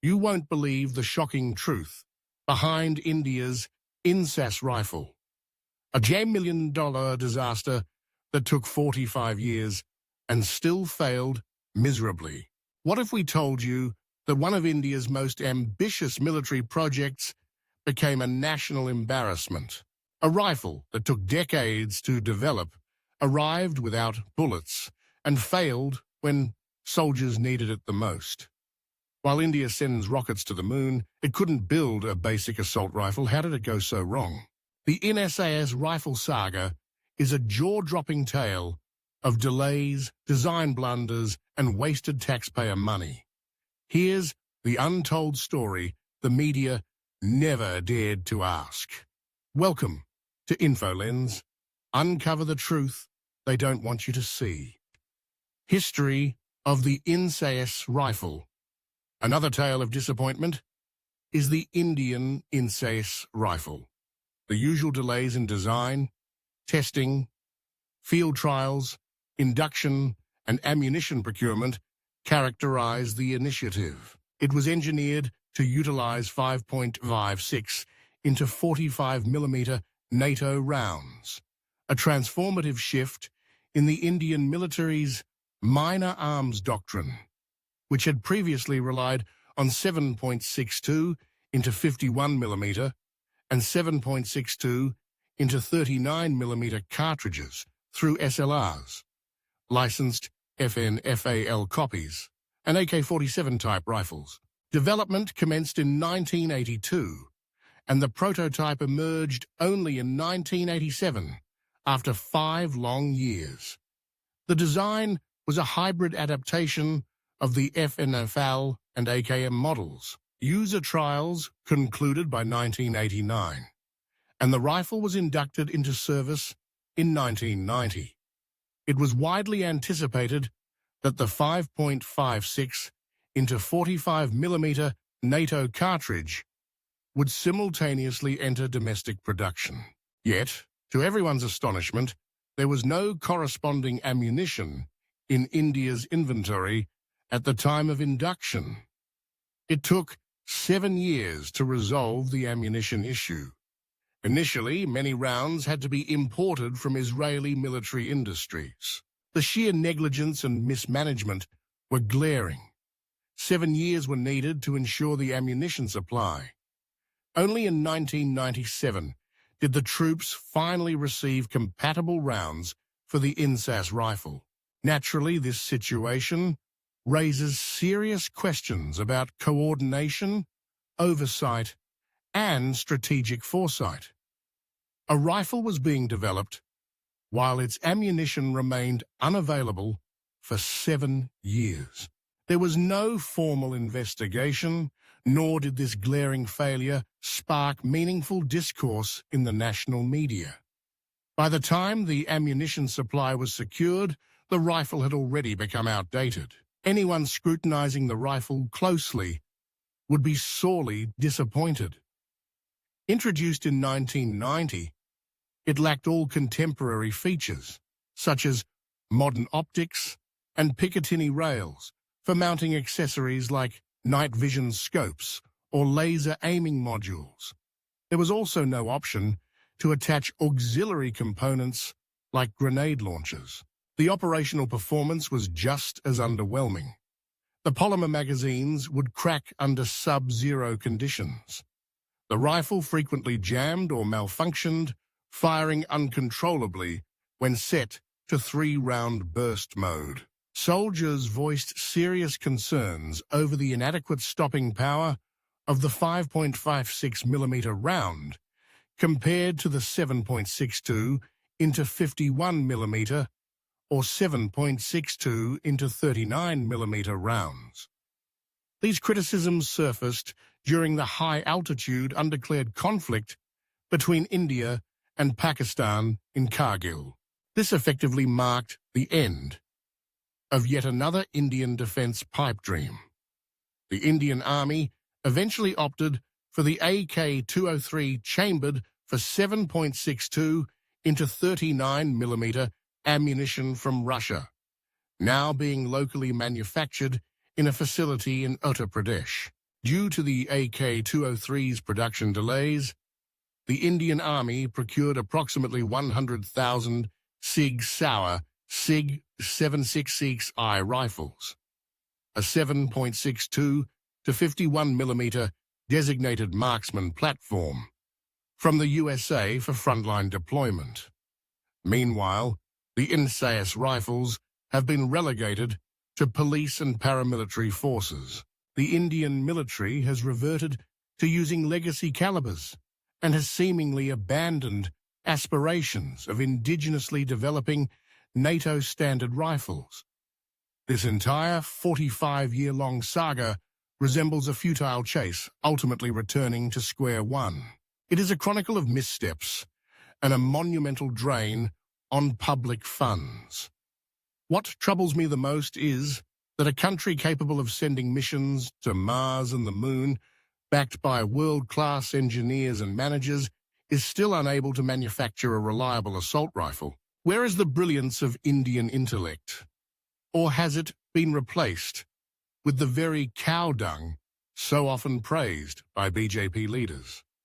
You won't believe the shocking truth behind India's INSAS rifle, a $1 million disaster that took 45 years and still failed miserably. What if we told you that one of India's most ambitious military projects became a national embarrassment? A rifle that took decades to develop arrived without bullets and failed when soldiers needed it the most. While India sends rockets to the moon, it couldn't build a basic assault rifle. How did it go so wrong? The INSAS rifle saga is a jaw-dropping tale of delays, design blunders, and wasted taxpayer money. Here's the untold story the media never dared to ask. Welcome to InfoLens. Uncover the truth they don't want you to see. History of the INSAS rifle. Another tale of disappointment is the Indian INSAS rifle. The usual delays in design, testing, field trials, induction, and ammunition procurement characterize the initiative. It was engineered to utilize 5.56 into 45mm NATO rounds, a transformative shift in the Indian military's minor arms doctrine, which had previously relied on 7.62 into 51mm and 7.62 into 39mm cartridges through SLRs, licensed FN/FAL copies, and AK-47 type rifles. Development commenced in 1982, and the prototype emerged only in 1987, after 5 long years. The design was a hybrid adaptation of the FN/FAL and AKM models. User trials concluded by 1989, and the rifle was inducted into service in 1990. It was widely anticipated that the 5.56 into 45mm NATO cartridge would simultaneously enter domestic production. Yet, to everyone's astonishment, there was no corresponding ammunition in India's inventory at the time of induction. It took 7 years to resolve the ammunition issue. Initially, many rounds had to be imported from Israeli military industries. The sheer negligence and mismanagement were glaring. 7 years were needed to ensure the ammunition supply. Only in 1997 did the troops finally receive compatible rounds for the INSAS rifle. Naturally, this situation raises serious questions about coordination, oversight, and strategic foresight. A rifle was being developed while its ammunition remained unavailable for 7 years. There was no formal investigation, nor did this glaring failure spark meaningful discourse in the national media. By the time the ammunition supply was secured, the rifle had already become outdated. Anyone scrutinizing the rifle closely would be sorely disappointed. Introduced in 1990, it lacked all contemporary features, such as modern optics and Picatinny rails for mounting accessories like night vision scopes or laser aiming modules. There was also no option to attach auxiliary components like grenade launchers. The operational performance was just as underwhelming. The polymer magazines would crack under sub-zero conditions. The rifle frequently jammed or malfunctioned, firing uncontrollably when set to 3-round burst mode. Soldiers voiced serious concerns over the inadequate stopping power of the 5.56mm round compared to the 7.62 into 51mm or 7.62 into 39mm rounds. These criticisms surfaced during the high-altitude undeclared conflict between India and Pakistan in Kargil. This effectively marked the end of yet another Indian defense pipe dream. The Indian Army eventually opted for the AK-203 chambered for 7.62 into 39mm ammunition from Russia, now being locally manufactured in a facility in Uttar Pradesh. Due to the AK-203's production delays, the Indian Army procured approximately 100,000 SIG Sauer SIG 766I rifles, a 7.62 to 51mm designated marksman platform, from the USA for frontline deployment. Meanwhile, the INSAS rifles have been relegated to police and paramilitary forces. The Indian military has reverted to using legacy calibers and has seemingly abandoned aspirations of indigenously developing NATO-standard rifles. This entire 45-year-long saga resembles a futile chase, ultimately returning to square one. It is a chronicle of missteps and a monumental drain on public funds. What troubles me the most is that a country capable of sending missions to Mars and the Moon, backed by world-class engineers and managers, is still unable to manufacture a reliable assault rifle. Where is the brilliance of Indian intellect? Or has it been replaced with the very cow dung so often praised by BJP leaders?